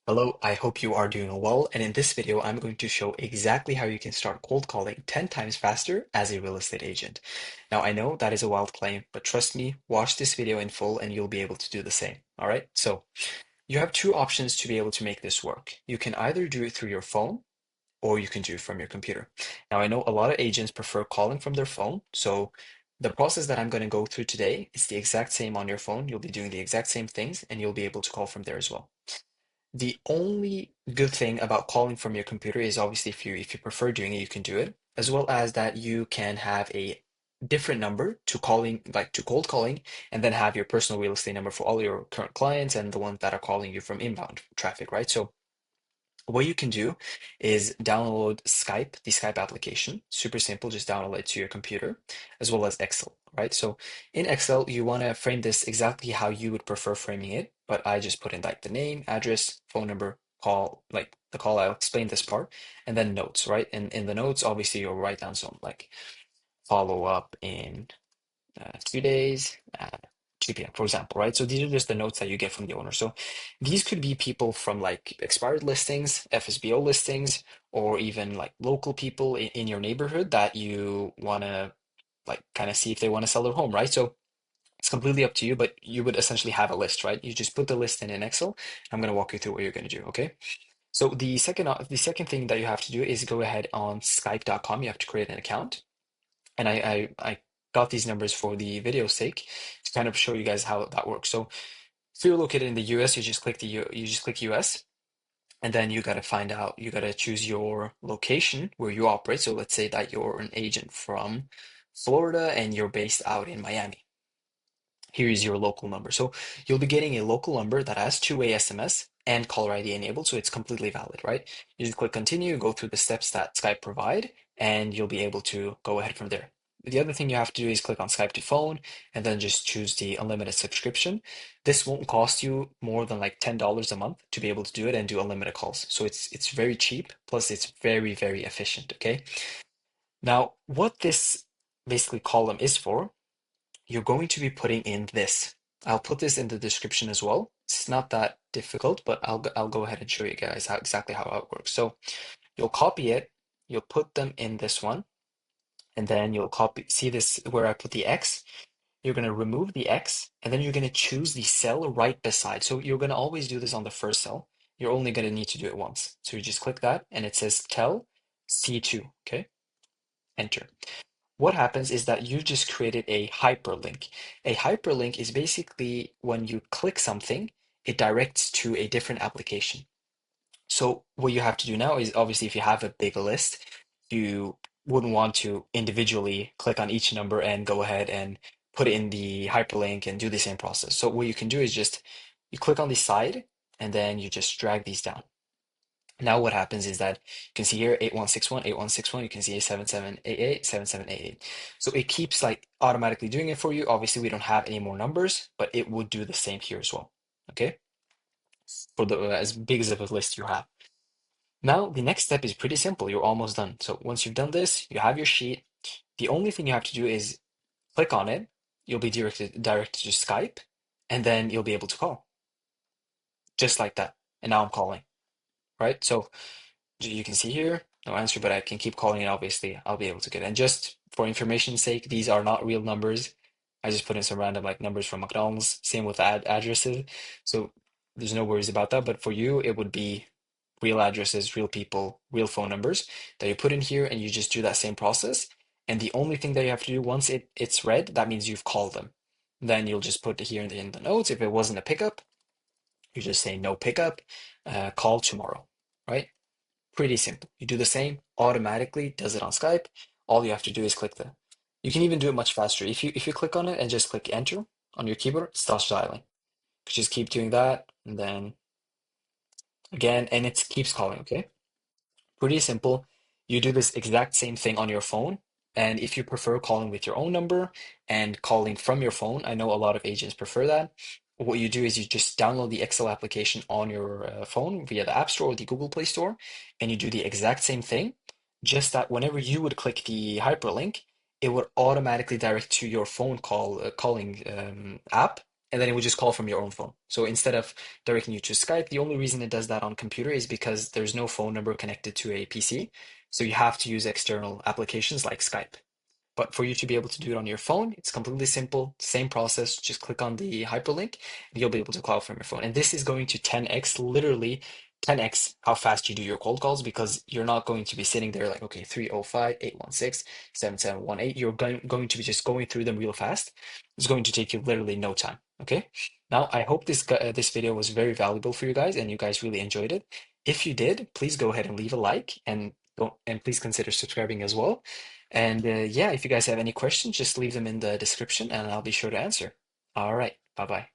Hello, I hope you are doing well, and in this video, I'm going to show exactly how you can start cold calling 10 times faster as a real estate agent. Now, I know that is a wild claim, but trust me, watch this video in full and you'll be able to do the same. All right, so you have two options to be able to make this work. You can either do it through your phone or you can do it from your computer. Now, I know a lot of agents prefer calling from their phone, so the process that I'm going to go through today is the exact same on your phone. You'll be doing the exact same things and you'll be able to call from there as well. The only good thing about calling from your computer is obviously if you prefer doing it, you can do it, as well as that you can have a different number to calling, like to cold calling, and then have your personal real estate number for all your current clients and the ones that are calling you from inbound traffic, right? So what you can do is download Skype, the Skype application. Super simple, just download it to your computer, as well as Excel, right? So in Excel, you want to frame this exactly how you would prefer framing it, but I just put in like the name, address, phone number, call, like the call, I'll explain this part, and then notes, right? And in the notes, obviously you'll write down some like follow up in 2 days at 2 p.m., for example, right? So these are just the notes that you get from the owner. So these could be people from like expired listings, FSBO listings, or even like local people in your neighborhood that you want to like kind of see if they want to sell their home, right? So it's completely up to you, but you would essentially have a list, right? You just put the list in Excel. I'm going to walk you through what you're going to do, okay? So the second thing that you have to do is go ahead on Skype.com. You have to create an account, and I got these numbers for the video's sake to kind of show you guys how that works. So if you're located in the US, you just click US, and then you got to find out, you got to choose your location where you operate. So let's say that you're an agent from Florida and you're based out in Miami. Here is your local number. So you'll be getting a local number that has two-way SMS and caller ID enabled, so it's completely valid, right? You just click continue, go through the steps that Skype provide, and you'll be able to go ahead from there. The other thing you have to do is click on Skype to phone and then just choose the unlimited subscription. This won't cost you more than like $10 a month to be able to do it and do unlimited calls. So it's very cheap, plus it's very, very efficient, okay? Now, what this basically column is for, you're going to be putting in this. I'll put this in the description as well. It's not that difficult, but I'll go ahead and show you guys how exactly how it works. So you'll copy it, you'll put them in this one, and then you'll copy, see this where I put the X? You're going to remove the X, and then you're going to choose the cell right beside. So you're going to always do this on the first cell. You're only going to need to do it once. So you just click that, and it says tell C2, okay? Enter. What happens is that you just created a hyperlink. A hyperlink is basically when you click something, it directs to a different application. So what you have to do now is obviously if you have a big list, you wouldn't want to individually click on each number and go ahead and put it in the hyperlink and do the same process. So what you can do is just you click on the side and then you just drag these down. Now what happens is that you can see here 8161, 8161, you can see 7788, 7788. So it keeps like automatically doing it for you. Obviously, we don't have any more numbers, but it would do the same here as well. Okay? For the as big as of a list you have. Now the next step is pretty simple. You're almost done. So once you've done this, you have your sheet. The only thing you have to do is click on it. You'll be directed to Skype, and then you'll be able to call. Just like that. And now I'm calling, right? So you can see here, no answer, but I can keep calling it. Obviously, I'll be able to get it. And just for information's sake, these are not real numbers. I just put in some random like numbers from McDonald's. Same with addresses. So there's no worries about that. But for you, it would be real addresses, real people, real phone numbers that you put in here, and you just do that same process. And the only thing that you have to do once it's read, that means you've called them. Then you'll just put here in the notes. If it wasn't a pickup, you just say no pickup, call tomorrow, right? Pretty simple. You do the same, automatically does it on Skype. All you have to do is click the. You can even do it much faster. If you click on it and just click enter on your keyboard, it starts dialing. Just keep doing that, and then again, and it keeps calling, okay? Pretty simple. You do this exact same thing on your phone. And if you prefer calling with your own number and calling from your phone, I know a lot of agents prefer that. What you do is you just download the Excel application on your phone via the App Store or the Google Play Store, and you do the exact same thing. Just that whenever you would click the hyperlink, it would automatically direct to your phone calling app, and then it would just call from your own phone. So instead of directing you to Skype, the only reason it does that on computer is because there's no phone number connected to a PC. So you have to use external applications like Skype. But for you to be able to do it on your phone, it's completely simple. Same process. Just click on the hyperlink and you'll be able to call from your phone. And this is going to 10x, literally 10x how fast you do your cold calls because you're not going to be sitting there like, okay, 305-816-7718. You're going to be just going through them real fast. It's going to take you literally no time. Okay. Now, I hope this video was very valuable for you guys and you guys really enjoyed it. If you did, please go ahead and leave a like and please consider subscribing as well. And yeah, if you guys have any questions, just leave them in the description and I'll be sure to answer. All right. Bye bye.